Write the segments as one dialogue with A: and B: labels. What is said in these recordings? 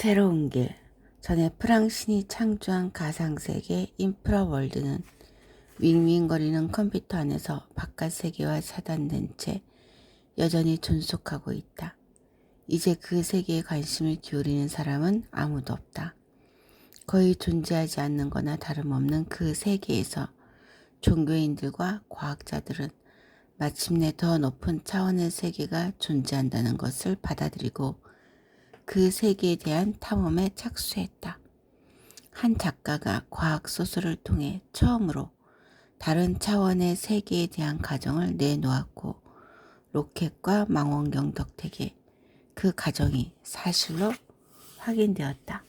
A: 새로운 길. 전에 프랑신이 창조한 가상세계 인프라월드는 윙윙거리는 컴퓨터 안에서 바깥 세계와 차단된 채 여전히 존속하고 있다. 이제 그 세계에 관심을 기울이는 사람은 아무도 없다. 거의 존재하지 않는 거나 다름없는 그 세계에서 종교인들과 과학자들은 마침내 더 높은 차원의 세계가 존재한다는 것을 받아들이고 그 세계에 대한 탐험에 착수했다. 한 작가가 과학 소설을 통해 처음으로 다른 차원의 세계에 대한 가정을 내놓았고 로켓과 망원경 덕택에 그 가정이 사실로 확인되었다.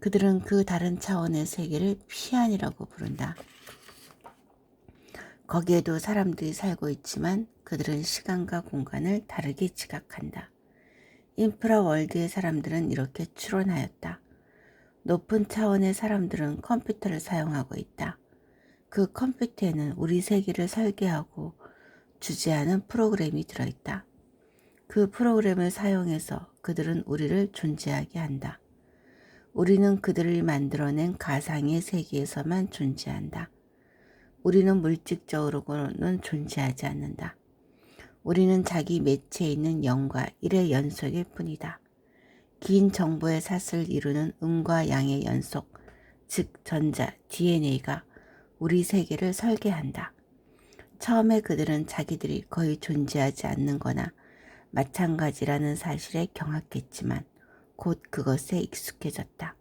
A: 그들은 그 다른 차원의 세계를 피안이라고 부른다. 거기에도 사람들이 살고 있지만 그들은 시간과 공간을 다르게 지각한다. 인프라 월드의 사람들은 이렇게 추론하였다. 높은 차원의 사람들은 컴퓨터를 사용하고 있다. 그 컴퓨터에는 우리 세계를 설계하고 주재하는 프로그램이 들어있다. 그 프로그램을 사용해서 그들은 우리를 존재하게 한다. 우리는 그들이 만들어낸 가상의 세계에서만 존재한다. 우리는 물질적으로는 존재하지 않는다. 우리는 자기 매체에 있는 0과 1의 연속일 뿐이다. 긴 정보의 삿을 이루는 음과 양의 연속, 즉 전자, DNA가 우리 세계를 설계한다. 처음에 그들은 자기들이 거의 존재하지 않는 거나 마찬가지라는 사실에 경악했지만 곧 그것에 익숙해졌다.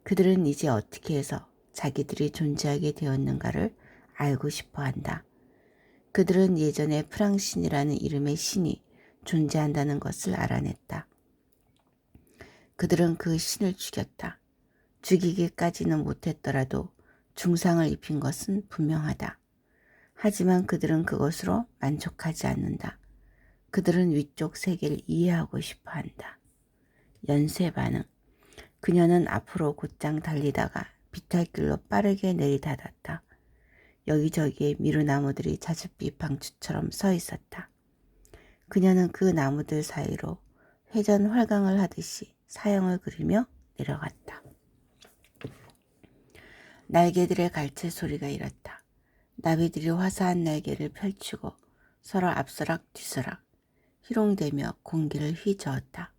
A: 그들은 이제 어떻게 해서 자기들이 존재하게 되었는가를 알고 싶어 한다. 그들은 예전에 프랑신이라는 이름의 신이 존재한다는 것을 알아냈다. 그들은 그 신을 죽였다. 죽이기까지는 못했더라도 중상을 입힌 것은 분명하다. 하지만 그들은 그것으로 만족하지 않는다. 그들은 위쪽 세계를 이해하고 싶어 한다. 연쇄 반응. 그녀는 앞으로 곧장 달리다가 비탈길로 빠르게 내리닫았다. 여기저기에 미루나무들이 자줏빛 방추처럼 서 있었다. 그녀는 그 나무들 사이로 회전 활강을 하듯이 사형을 그리며 내려갔다. 날개들의 갈채 소리가 일었다. 나비들이 화사한 날개를 펼치고 서로 앞서락 뒤서락 희롱대며 공기를 휘저었다.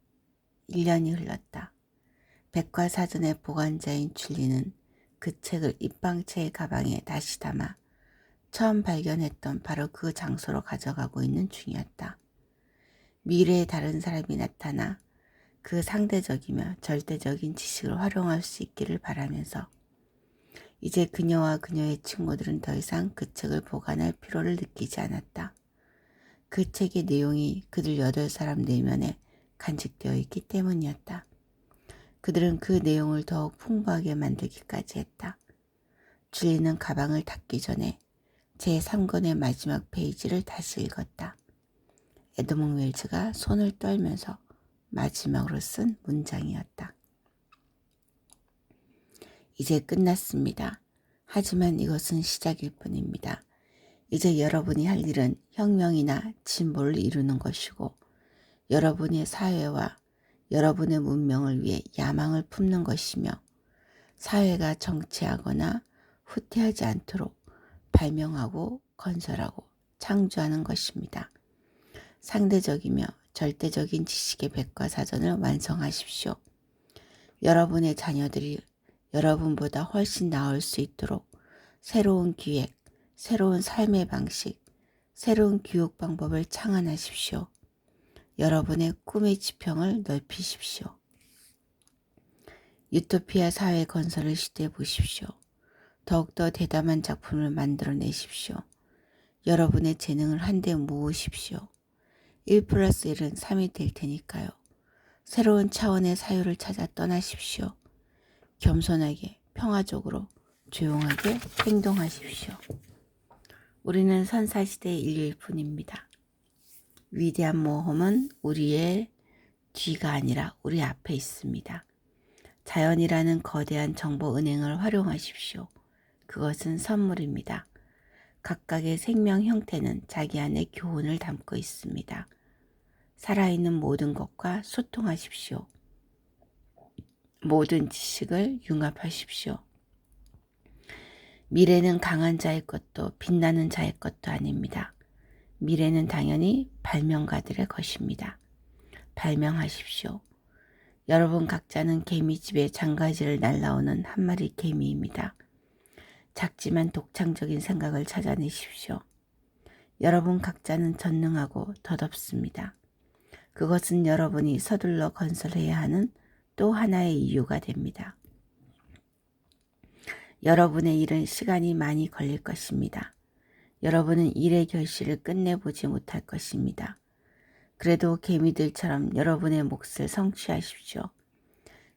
A: 1년이 흘렀다. 백과사전의 보관자인 줄리는 그 책을 입방체의 가방에 다시 담아 처음 발견했던 바로 그 장소로 가져가고 있는 중이었다. 미래의 다른 사람이 나타나 그 상대적이며 절대적인 지식을 활용할 수 있기를 바라면서 이제 그녀와 그녀의 친구들은 더 이상 그 책을 보관할 필요를 느끼지 않았다. 그 책의 내용이 그들 8사람 내면에 간직되어 있기 때문이었다. 그들은 그 내용을 더욱 풍부하게 만들기까지 했다. 줄리는 가방을 닫기 전에 제3권의 마지막 페이지를 다시 읽었다. 에드몽 웰즈가 손을 떨면서 마지막으로 쓴 문장이었다. 이제 끝났습니다. 하지만 이것은 시작일 뿐입니다. 이제 여러분이 할 일은 혁명이나 진보를 이루는 것이고 여러분의 사회와 여러분의 문명을 위해 야망을 품는 것이며 사회가 정체하거나 후퇴하지 않도록 발명하고 건설하고 창조하는 것입니다. 상대적이며 절대적인 지식의 백과사전을 완성하십시오. 여러분의 자녀들이 여러분보다 훨씬 나을 수 있도록 새로운 기획, 새로운 삶의 방식, 새로운 교육 방법을 창안하십시오. 여러분의 꿈의 지평을 넓히십시오. 유토피아 사회 건설을 시도해 보십시오. 더욱더 대담한 작품을 만들어내십시오. 여러분의 재능을 한데 모으십시오. 1+1은 3이 될 테니까요. 새로운 차원의 사유를 찾아 떠나십시오. 겸손하게, 평화적으로, 조용하게 행동하십시오. 우리는 선사시대의 인류일 뿐입니다. 위대한 모험은 우리의 뒤가 아니라 우리 앞에 있습니다. 자연이라는 거대한 정보 은행을 활용하십시오. 그것은 선물입니다. 각각의 생명 형태는 자기 안에 교훈을 담고 있습니다. 살아있는 모든 것과 소통하십시오. 모든 지식을 융합하십시오. 미래는 강한 자의 것도 빛나는 자의 것도 아닙니다. 미래는 당연히 발명가들의 것입니다. 발명하십시오. 여러분 각자는 개미집에 장가지를 날라오는 한 마리 개미입니다. 작지만 독창적인 생각을 찾아내십시오. 여러분 각자는 전능하고 덧없습니다. 그것은 여러분이 서둘러 건설해야 하는 또 하나의 이유가 됩니다. 여러분의 일은 시간이 많이 걸릴 것입니다. 여러분은 일의 결실을 끝내보지 못할 것입니다. 그래도 개미들처럼 여러분의 몫을 성취하십시오.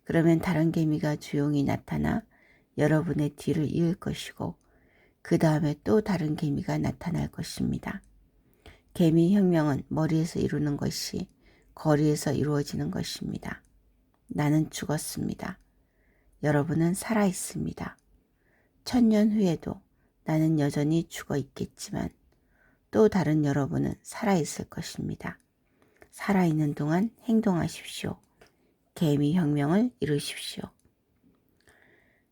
A: 그러면 다른 개미가 조용히 나타나 여러분의 뒤를 이을 것이고 그 다음에 또 다른 개미가 나타날 것입니다. 개미 혁명은 머리에서 이루는 것이 거리에서 이루어지는 것입니다. 나는 죽었습니다. 여러분은 살아 있습니다. 1000년 후에도 나는 여전히 죽어 있겠지만 또 다른 여러분은 살아 있을 것입니다. 살아있는 동안 행동하십시오. 개미 혁명을 이루십시오.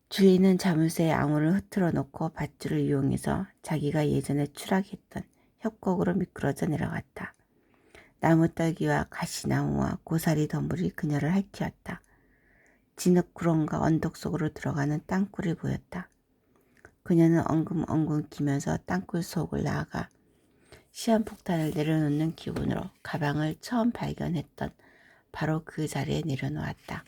A: 줄리는 자물쇠에 아무를 흐트러 놓고 밧줄을 이용해서 자기가 예전에 추락했던 협곡으로 미끄러져 내려갔다. 나무떨기와 가시나무와 고사리 덤불이 그녀를 핥히었다. 진흙 구렁과 언덕 속으로 들어가는 땅굴이 보였다. 그녀는 엉금엉금 기면서 땅굴 속을 나아가 시한폭탄을 내려놓는 기분으로 가방을 처음 발견했던 바로 그 자리에 내려놓았다.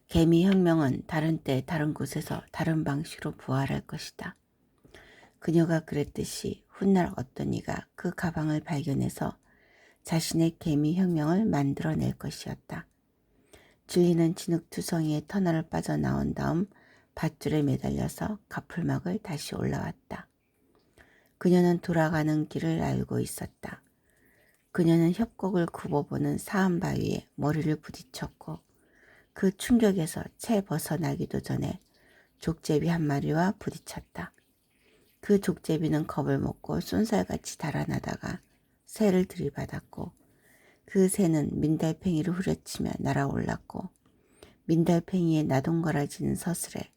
A: 개미 혁명은 다른 때 다른 곳에서 다른 방식으로 부활할 것이다. 그녀가 그랬듯이 훗날 어떤 이가 그 가방을 발견해서 자신의 개미 혁명을 만들어낼 것이었다. 줄리는 진흙투성이의 터널을 빠져나온 다음 밧줄에 매달려서 가풀막을 다시 올라왔다. 그녀는 돌아가는 길을 알고 있었다. 그녀는 협곡을 굽어보는 사암바위에 머리를 부딪혔고 그 충격에서 채 벗어나기도 전에 족제비 한 마리와 부딪혔다. 그 족제비는 겁을 먹고 쏜살같이 달아나다가 새를 들이받았고 그 새는 민달팽이를 후려치며 날아올랐고 민달팽이의 나동거라지는 서슬에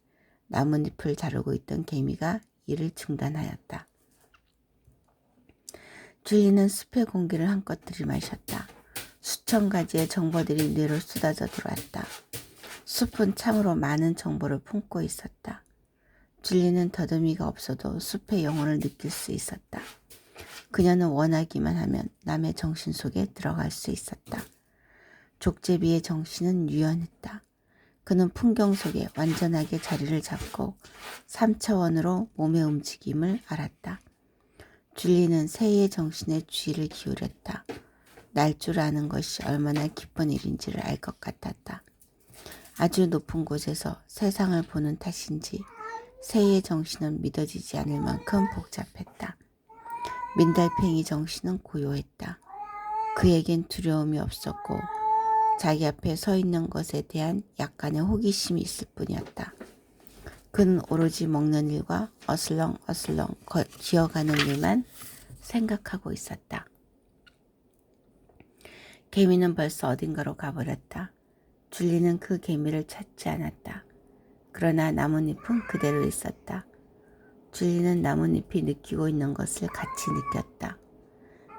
A: 나뭇잎을 자르고 있던 개미가 이를 중단하였다. 줄리는 숲의 공기를 한껏 들이마셨다. 수천 가지의 정보들이 뇌로 쏟아져 들어왔다. 숲은 참으로 많은 정보를 품고 있었다. 줄리는 더듬이가 없어도 숲의 영혼을 느낄 수 있었다. 그녀는 원하기만 하면 남의 정신 속에 들어갈 수 있었다. 족제비의 정신은 유연했다. 그는 풍경 속에 완전하게 자리를 잡고 3차원으로 몸의 움직임을 알았다. 줄리는 새의 정신에 주의를 기울였다. 날 줄 아는 것이 얼마나 기쁜 일인지를 알 것 같았다. 아주 높은 곳에서 세상을 보는 탓인지 새의 정신은 믿어지지 않을 만큼 복잡했다. 민달팽이 정신은 고요했다. 그에겐 두려움이 없었고 자기 앞에 서 있는 것에 대한 약간의 호기심이 있을 뿐이었다. 그는 오로지 먹는 일과 어슬렁어슬렁 기어가는 일만 생각하고 있었다. 개미는 벌써 어딘가로 가버렸다. 줄리는 그 개미를 찾지 않았다. 그러나 나뭇잎은 그대로 있었다. 줄리는 나뭇잎이 느끼고 있는 것을 같이 느꼈다.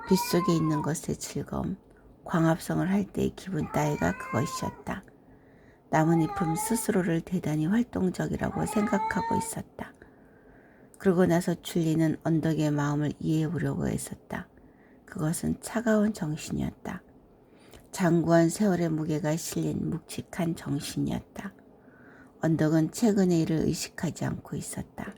A: 빗속에 있는 것의 즐거움, 광합성을 할 때의 기분 따위가 그것이었다. 나뭇잎은 스스로를 대단히 활동적이라고 생각하고 있었다. 그러고 나서 줄리는 언덕의 마음을 이해해 보려고 했었다. 그것은 차가운 정신이었다. 장구한 세월의 무게가 실린 묵직한 정신이었다. 언덕은 최근의 일을 의식하지 않고 있었다.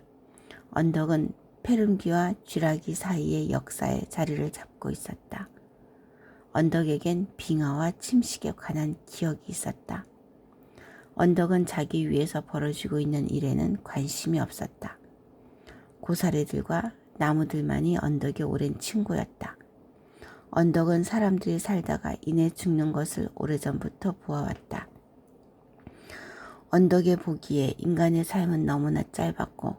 A: 언덕은 페름기와 쥐라기 사이의 역사에 자리를 잡고 있었다. 언덕에겐 빙하와 침식에 관한 기억이 있었다. 언덕은 자기 위에서 벌어지고 있는 일에는 관심이 없었다. 고사리들과 나무들만이 언덕의 오랜 친구였다. 언덕은 사람들이 살다가 이내 죽는 것을 오래전부터 보아왔다. 언덕에 보기에 인간의 삶은 너무나 짧았고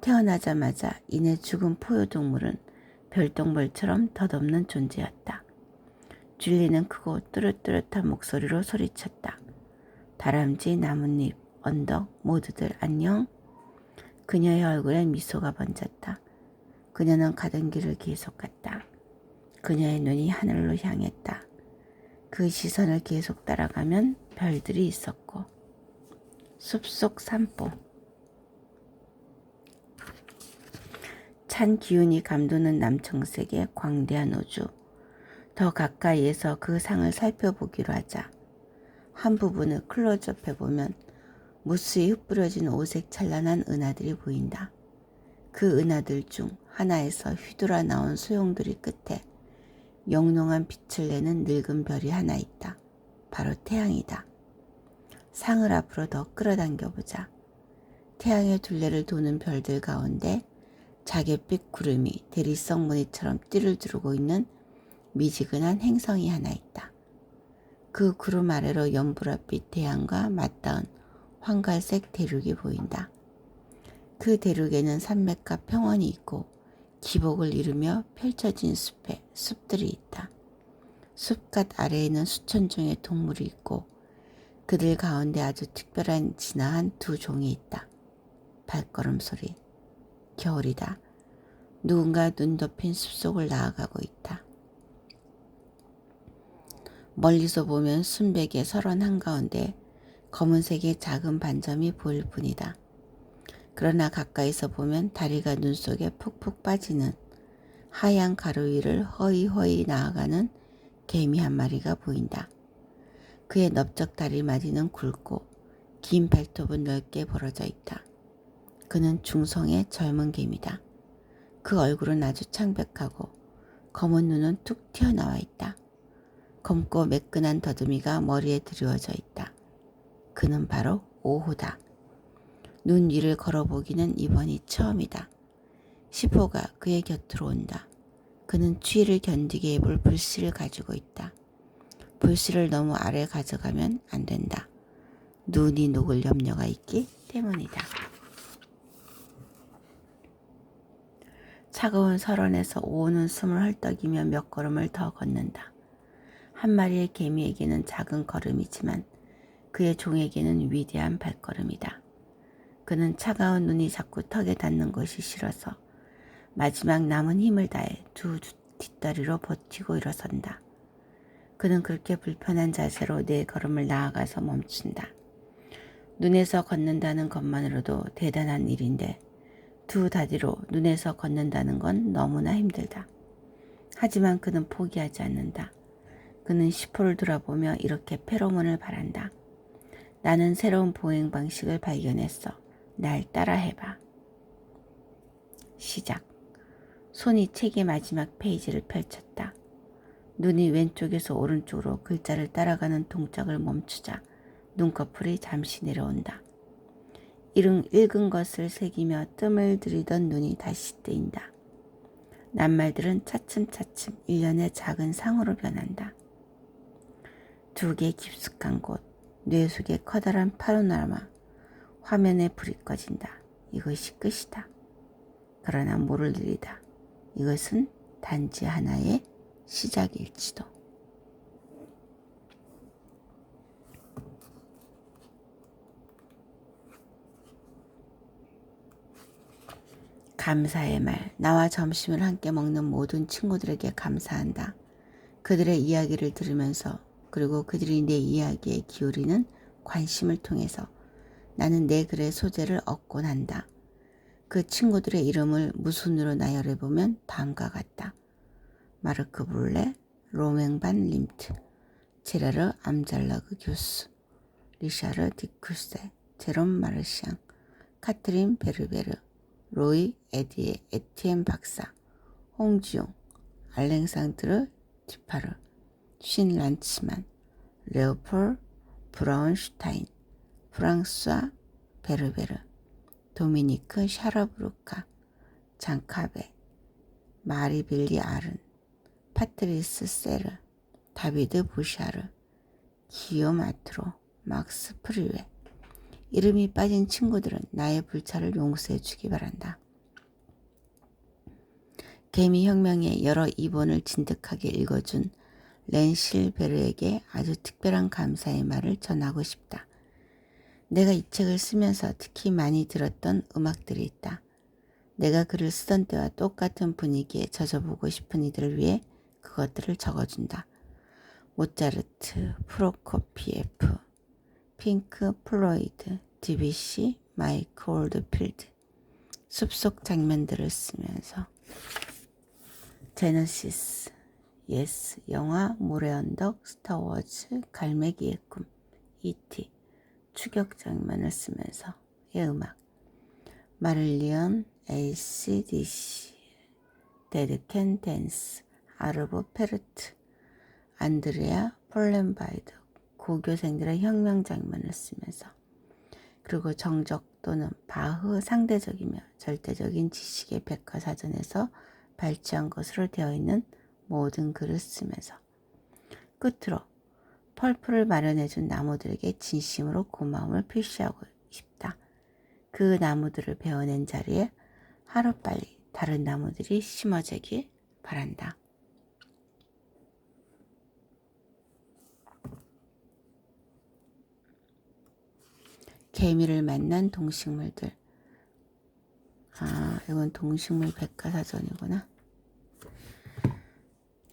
A: 태어나자마자 이내 죽은 포유동물은 별똥별처럼 덧없는 존재였다. 줄리는 크고 뚜렷뚜렷한 목소리로 소리쳤다. 다람쥐, 나뭇잎, 언덕 모두들 안녕. 그녀의 얼굴에 미소가 번졌다. 그녀는 가던 길을 계속 갔다. 그녀의 눈이 하늘로 향했다. 그 시선을 계속 따라가면 별들이 있었고 숲속 산보, 찬 기운이 감도는 남청색의 광대한 우주. 더 가까이에서 그 상을 살펴보기로 하자. 한 부분을 클로즈업해 보면 무수히 흩뿌려진 오색 찬란한 은하들이 보인다. 그 은하들 중 하나에서 휘돌아 나온 소용돌이 끝에 영롱한 빛을 내는 늙은 별이 하나 있다. 바로 태양이다. 상을 앞으로 더 끌어당겨보자. 태양의 둘레를 도는 별들 가운데 자갯빛 구름이 대리석 무늬처럼 띠를 두르고 있는 미지근한 행성이 하나 있다. 그 구름 아래로 연보랏빛 태양과 맞닿은 황갈색 대륙이 보인다. 그 대륙에는 산맥과 평원이 있고 기복을 이루며 펼쳐진 숲들이 있다. 숲갓 아래에는 수천 종의 동물이 있고 그들 가운데 아주 특별한 진화한 두 종이 있다. 발걸음 소리. 겨울이다. 누군가 눈 덮인 숲속을 나아가고 있다. 멀리서 보면 순백의 설원 한가운데 검은색의 작은 반점이 보일 뿐이다. 그러나 가까이서 보면 다리가 눈 속에 푹푹 빠지는 하얀 가루 위를 허이허이 나아가는 개미 한 마리가 보인다. 그의 넓적 다리마디는 굵고 긴 발톱은 넓게 벌어져 있다. 그는 중성의 젊은 개미다. 그 얼굴은 아주 창백하고 검은 눈은 툭 튀어나와 있다. 검고 매끈한 더듬이가 머리에 드리워져 있다. 그는 바로 오호다. 눈 위를 걸어보기는 이번이 처음이다. 시포가 그의 곁으로 온다. 그는 추위를 견디게 입을 불씨를 가지고 있다. 불씨를 너무 아래 가져가면 안 된다. 눈이 녹을 염려가 있기 때문이다. 차가운 설원에서 오오는 숨을 헐떡이며 몇 걸음을 더 걷는다. 한 마리의 개미에게는 작은 걸음이지만 그의 종에게는 위대한 발걸음이다. 그는 차가운 눈이 자꾸 턱에 닿는 것이 싫어서 마지막 남은 힘을 다해 두 뒷다리로 버티고 일어선다. 그는 그렇게 불편한 자세로 네 걸음을 나아가서 멈춘다. 눈에서 걷는다는 것만으로도 대단한 일인데 두 다리로 눈에서 걷는다는 건 너무나 힘들다. 하지만 그는 포기하지 않는다. 그는 시포를 돌아보며 이렇게 페로몬을 바란다. 나는 새로운 보행 방식을 발견했어. 날 따라해봐. 시작. 손이 책의 마지막 페이지를 펼쳤다. 눈이 왼쪽에서 오른쪽으로 글자를 따라가는 동작을 멈추자 눈꺼풀이 잠시 내려온다. 읽은 것을 새기며 뜸을 들이던 눈이 다시 뜨인다. 낱말들은 차츰차츰 일련의 작은 상으로 변한다. 두 개의 깊숙한 곳, 뇌 속의 커다란 파노라마, 화면에 불이 꺼진다. 이것이 끝이다. 그러나 모를 일이다. 이것은 단지 하나의 시작일지도. 감사의 말. 나와 점심을 함께 먹는 모든 친구들에게 감사한다. 그들의 이야기를 들으면서 그리고 그들이 내 이야기에 기울이는 관심을 통해서 나는 내 글의 소재를 얻곤 한다. 그 친구들의 이름을 무순으로 나열해보면 다음과 같다. 마르크 브룰레, 로맹 반 림트, 제라르 암잘라그 교수, 리샤르 디쿠세, 제롬 마르샹, 카트린 베르베르, 로이 에티엔 박사, 홍지용, 알랭상드르 디파르, 쉰 란츠만, 레오폴 브라운슈타인, 프랑스와 베르베르, 도미니크 샤라브루카, 장카베, 마리빌리 아른, 파트리스 세르, 다비드 부샤르, 기욤 아트로, 막스 프리웨. 이름이 빠진 친구들은 나의 불찰을 용서해 주기 바란다. 개미혁명의 여러 이본을 진득하게 읽어준 렌실베르에게 아주 특별한 감사의 말을 전하고 싶다. 내가 이 책을 쓰면서 특히 많이 들었던 음악들이 있다. 내가 글을 쓰던 때와 똑같은 분위기에 젖어보고 싶은 이들을 위해 그것들을 적어준다. 모차르트, 프로코피에프, 핑크 플로이드, 디비시, 마이크 올드필드. 숲속 장면들을 쓰면서 제너시스, 예스, 영화, 모래 언덕, 스타워즈, 갈매기의 꿈, E.T. 추격 장면을 쓰면서의 음악. 마릴리언, AC/DC, 데드 캔 댄스, 아르보 페르트, 안드레아 폴렌바이드, 고교생들의 혁명 장면을 쓰면서, 그리고 정적 또는 바흐 상대적이며 절대적인 지식의 백과사전에서 발췌한 것으로 되어 있는 모든 글을 쓰면서, 끝으로 펄프를 마련해준 나무들에게 진심으로 고마움을 표시하고 싶다. 그 나무들을 베어낸 자리에 하루빨리 다른 나무들이 심어지길 바란다. 개미를 만난 동식물들. 이건 동식물 백과사전이구나.